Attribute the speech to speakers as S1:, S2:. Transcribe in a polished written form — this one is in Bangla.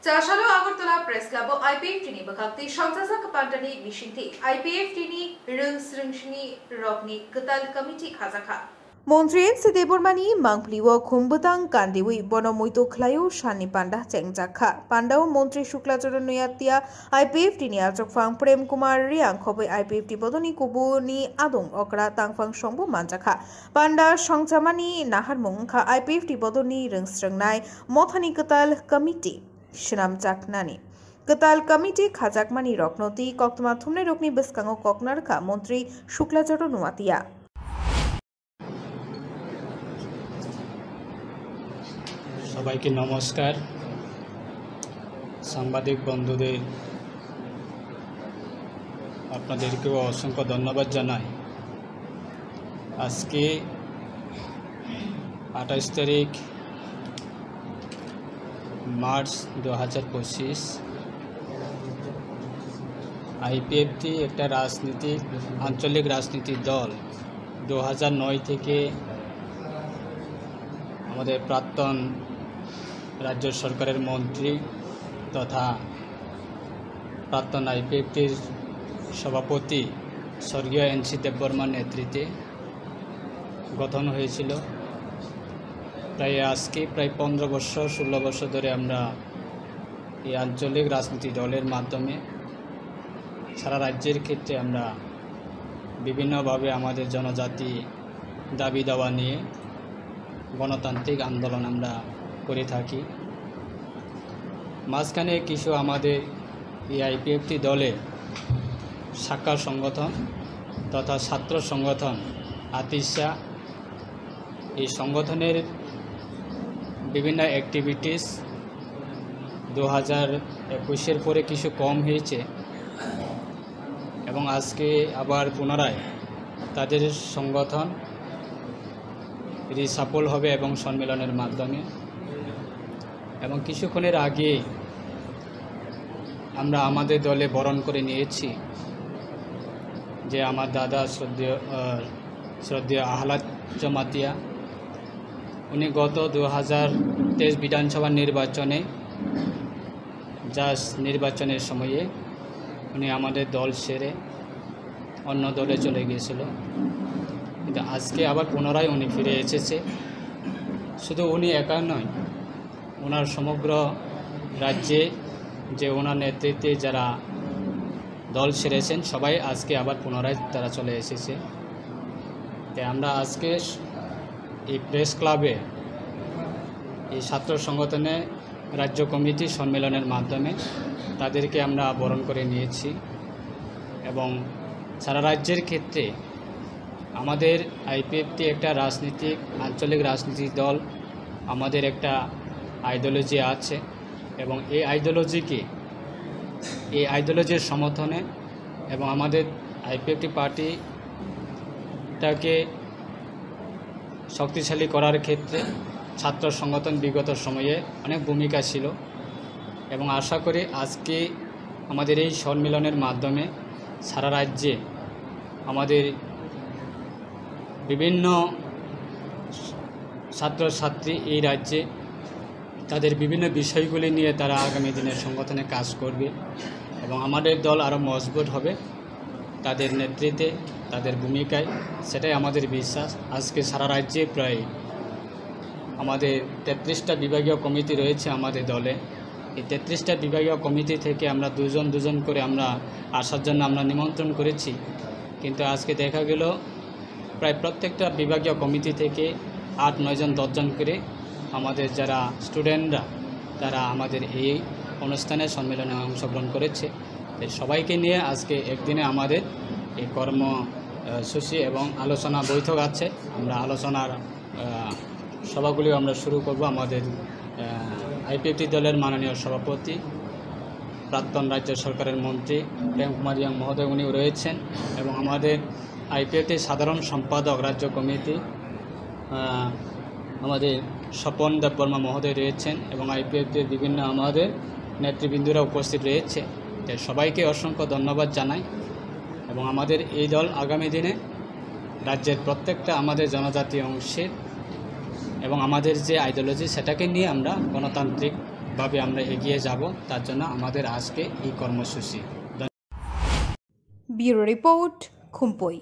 S1: Casalo Agartala Press Club IPF Tini Bakakti Shamsaza Kapantani Mishinti IPF Tini Rungsrungshni Rokni Katal Committee Kazaka মন্ত্রী এনসি দেবরমানি মাংপ্লিও খুম্বুতাং কান্দিউই বনমুইতো খ্লায়ু শানি পান্ডা চেংজাখা পান্ডাও মন্ত্রী শুক্লাচরণ নুয়াতিয়া আইপিএফ টিনি আচকফাং প্রেম কুমার রিয়াং খবই আইপিএফ টি বদনি কুবুনি আদং অকরা তাংফাং সংবু মানজাখা পান্ডা সংচামানি নাহারমুং খা আইপিএফ টি বদনি রংস্রংনাই মথানি কতাল committee শিনামজাকনানি Ketal Komiti Khajakmani Roknoti Koktma Thumne Rokni Biskango Koknarka Montri Shuklachoro Nuatia
S2: সবাইকে নমস্কার সাংবাদিক বন্ধুদের আপনাদেরকে অসংখ্য ধন্যবাদ জানাই আজকে 28 তারিখ মার্চ 2025 আইপিএফটি একটা রাজনীতিক আঞ্চলিক রাজনীতিক দল 2009 থেকে আমাদের প্রাক্তন রাজ্য সরকারের মন্ত্রী তথা প্রাক্তন আইপিএফটির সভাপতি স্বর্গীয় এনসি দেববর্মার নেতৃত্বে গঠন হয়েছিল প্রায় 15 বছর 16 বছর ধরে আমরা এই আঞ্চলিক রাজনীতি দলের মাধ্যমে সারা রাজ্যের ক্ষেত্রে আমরা বিভিন্নভাবে আমাদের জনজাতি দাবি দাওয়া নিয়ে গণতান্ত্রিক আন্দোলন আমরা করে থাকি মাঝখানে কিছু আমাদের এই আইপিএফটি দলে শাখা সংগঠন তথা ছাত্র সংগঠন আতিশা এই সংগঠনের বিভিন্ন অ্যাক্টিভিটিস 2021 পরে কিছু কম হয়েছে এবং আজকে আবার পুনরায় তাদের সংগঠন সফল হবে এবং সম্মেলনের মাধ্যমে এবং কিছুক্ষণের আগে আমরা আমাদের দলে বরণ করে নিয়েছি যে আমার দাদা শ্রদ্ধেয় আহলাদ জমাতিয়া উনি গত 2023 বিধানসভা নির্বাচনে নির্বাচনের সময়ে উনি আমাদের দল ছেড়ে অন্য দলে চলে গিয়েছিল কিন্তু আজকে আবার পুনরায় উনি ফিরে এসেছে শুধু উনি একা নয় ওনার সমগ্র রাজ্যে যে ওনার নেতৃত্বে যারা দল ছেড়েছেন সবাই আজকে আবার পুনরায় তারা চলে এসেছে তাই আমরা আজকে এই প্রেস ক্লাবে এই ছাত্র সংগঠনে রাজ্য কমিটি সম্মেলনের মাধ্যমে তাদেরকে আমরা বরণ করে নিয়েছি এবং সারা রাজ্যের ক্ষেত্রে আমাদের আইপিএফটি একটা রাজনীতিক আঞ্চলিক রাজনীতিক দল আমাদের একটা আইডিওলজি আছে এবং এই আইডিওলজির সমর্থনে এবং আমাদের আইপিএফটি পার্টিটাকে শক্তিশালী করার ক্ষেত্রে ছাত্র সংগঠন বিগত সময়ে অনেক ভূমিকা ছিল এবং আশা করি আজকে আমাদের এই সম্মেলনের মাধ্যমে সারা রাজ্যে আমাদের বিভিন্ন ছাত্রছাত্রী এই রাজ্যে তাদের বিভিন্ন বিষয়গুলি নিয়ে তারা আগামী দিনে সংগঠনে কাজ করবে এবং আমাদের দল আরও মজবুত হবে তাদের নেতৃত্বে তাদের ভূমিকায় সেটাই আমাদের বিশ্বাস আজকে সারা রাজ্যে প্রায় আমাদের 33টা বিভাগীয় কমিটি রয়েছে আমাদের দলে এই 33টা বিভাগীয় কমিটি থেকে আমরা দুজন করে আমরা আসার জন্য আমরা নিমন্ত্রণ করেছি কিন্তু আজকে দেখা গেল প্রায় প্রত্যেকটা বিভাগীয় কমিটি থেকে 8-9 জন 10 জন করে আমাদের যারা স্টুডেন্টরা তারা আমাদের এই অনুষ্ঠানে সম্মেলনে অংশগ্রহণ করেছে সবাইকে নিয়ে আজকে একদিনে আমাদের এই কর্মসূচি এবং আলোচনা বৈঠক আছে আমরা আলোচনার সভাগুলি আমরা শুরু করব আমাদের আইপিএফটি দলের মাননীয় সভাপতি প্রাক্তন রাজ্য সরকারের মন্ত্রী প্রেম কুমার রিয়াং মহোদয় উনি রয়েছেন এবং আমাদের আইপিএফটির সাধারণ সম্পাদক রাজ্য কমিটি আমাদের স্বপন দেববর্মা মহোদয় রয়েছেন এবং আইপিএফটির বিভিন্ন আমাদের নেতৃবৃন্দরা উপস্থিত রয়েছে সবাইকে অসংখ্য ধন্যবাদ জানাই এবং আমাদের এই দল আগামী দিনে রাজ্যের প্রত্যেকটা আমাদের জনজাতি অংশের এবং আমাদের যে আইডিওলজি সেটাকে নিয়ে আমরা গণতান্ত্রিক ভাবে আমরা এগিয়ে যাব, তার জন্য আমাদের আজকে এই কর্মসূচি।
S1: Bureau report, খুমপই।